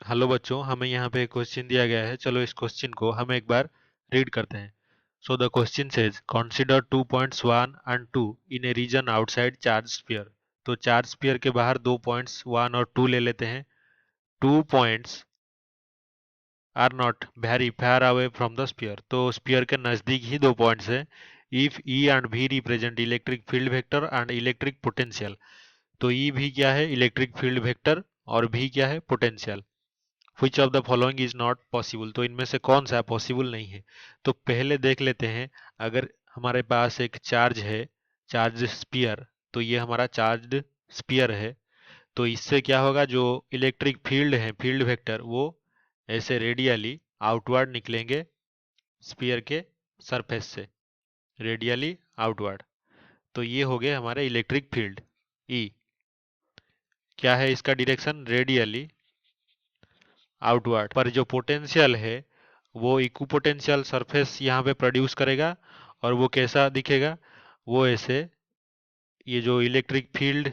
Hello बच्चों, हमें यहाँ पे एक क्वेश्चन दिया गया है। चलो इस क्वेश्चन को हम एक बार रीड करते हैं। So the question says consider 2 points 1 and 2 in a region outside charge sphere. तो चार्ज स्फीयर के बाहर 2 पॉइंट्स 1 और 2 ले लेते हैं। 2 points are not very far away from the sphere. तो स्फीयर के नजदीक ही 2 पॉइंट्स हैं। If E and V represent electric field vector and electric potential. तो ई भी क्या है? Electric field vector. और भी क्या है? Potential. Which of the following is not possible. तो इनमें से कौन सा पॉसिबल नहीं है? तो पहले देख लेते हैं। अगर हमारे पास एक चार्ज है, चार्ज स्पीयर, तो ये हमारा चार्ज स्पीयर है। तो इससे क्या होगा? जो इलेक्ट्रिक फील्ड है, फील्ड वेक्टर, वो ऐसे रेडियली आउटवर्ड निकलेंगे स्पीयर के सरफेस से, रेडियली आउटवर्ड। तो ये हो गए हमारे इलेक्ट्रिक फील्ड। ई क्या है इसका डायरेक्शन? Radially outward. पर जो पोटेंशियल है वो इक्विपोटेंशियल सरफेस यहाँ पे प्रोड्यूस करेगा। और वो कैसा दिखेगा? वो ऐसे, ये जो इलेक्ट्रिक फील्ड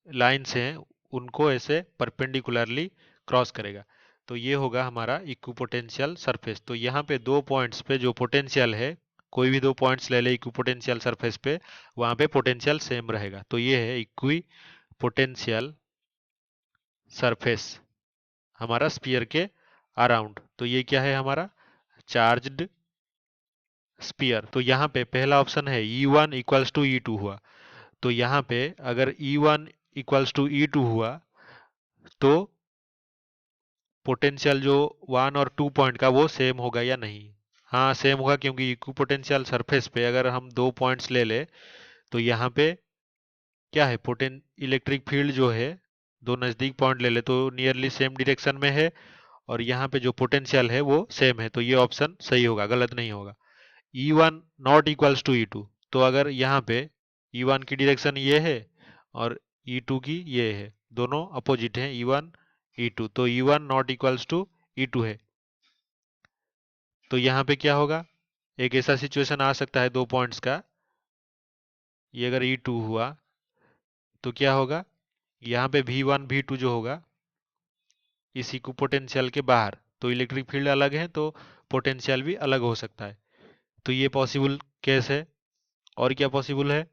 लाइंस हैं उनको ऐसे परपेंडिकुलरली क्रॉस करेगा। तो ये होगा हमारा इक्विपोटेंशियल सरफेस। तो यहाँ पे 2 पॉइंट्स पे जो पोटेंशियल है, कोई भी 2 पॉइंट्स ले ले इक्विपोटेंशियल सरफेस पे, वहाँ पे पोटेंशियल सेम रहेगा। तो ये है इक्वी पोटेंशियल सरफेस हमारा स्पीयर के अराउंड। तो ये क्या है? हमारा चार्ज्ड स्पीयर। तो यहाँ पे पहला ऑप्शन है E1 इक्वल्स टू E2 हुआ। तो यहाँ पे अगर E1 इक्वल्स टू E2 हुआ तो पोटेंशियल जो 1 और 2 पॉइंट का वो सेम होगा या नहीं? हाँ, सेम होगा, क्योंकि इक्विपोटेंशियल सरफेस पे अगर हम 2 पॉइंट्स ले ले तो यहाँ पे क्या है? इलेक्ट्रिक फील्ड जो है, दो नज़दीक पॉइंट ले ले तो नियरली सेम डायरेक्शन में है। और यहाँ पे जो पोटेंशियल है वो सेम है। तो ये ऑप्शन सही होगा, गलत नहीं होगा। E1 not equals to E2। तो अगर यहाँ पे E1 की डायरेक्शन ये है और E2 की ये है, दोनों अपोजिट हैं, E1 E2, तो E1 not equals to E2 है। तो यहाँ पे क्या होगा? एक ऐसा सिचुएशन आ सकता है 2 पॉइंट्स का, ये अगर E2 हुआ तो क्या होगा? यहाँ पे V1 V2 जो होगा इस इक्विपोटेंशियल के बाहर, तो इलेक्ट्रिक फील्ड अलग है तो पोटेंशियल भी अलग हो सकता है। तो ये पॉसिबल केस है। और क्या पॉसिबल है?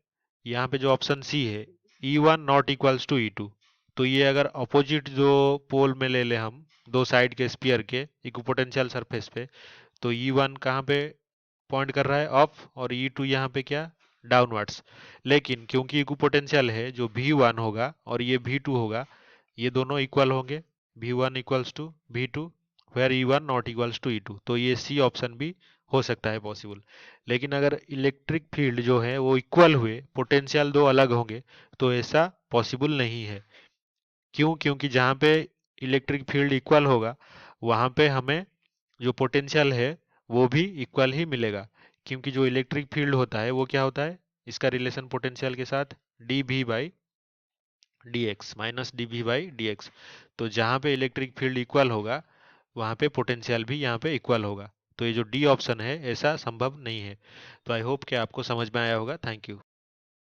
यहाँ पे जो ऑप्शन सी है, E1 not equals to E2। तो ये अगर अपोजिट जो पोल में ले ले हम, दो साइड के स्पीयर के इक्विपोटेंशियल सरफेस पे, तो E1 कहाँ पे पॉइंट कर रहा है? अप, और E2 यहाँ पे क्या? डाउनवर्ड्स। लेकिन क्योंकि इक्विपोटेंशियल है, जो V1 होगा और ये V2 होगा, ये दोनों इक्वल होंगे। V1 equals to V2 where E1 not equals to E2। तो ये सी ऑप्शन भी हो सकता है पॉसिबल। लेकिन अगर इलेक्ट्रिक फील्ड जो है वो इक्वल हुए, पोटेंशियल दो अलग होंगे, तो ऐसा पॉसिबल नहीं है। क्यों? क्योंकि जहाँ पे इलेक्ट्रिक फील्ड इक्वल होगा वहाँ पे हमें जो पोटेंशियल है वो भी इक्वल ही मिलेगा। क्योंकि जो इलेक्ट्रिक फील्ड होता है वो क्या होता है? इसका रिलेशन पोटेंशियल के साथ d V by d x, minus d V by d x. तो जहाँ पे इलेक्ट्रिक फील्ड इक्वल होगा वहाँ पे पोटेंशियल भी यहाँ पे इक्वल होगा। तो ये जो डी ऑप्शन है ऐसा संभव नहीं है। तो आई होप कि आपको समझ में आया होगा। Thank you.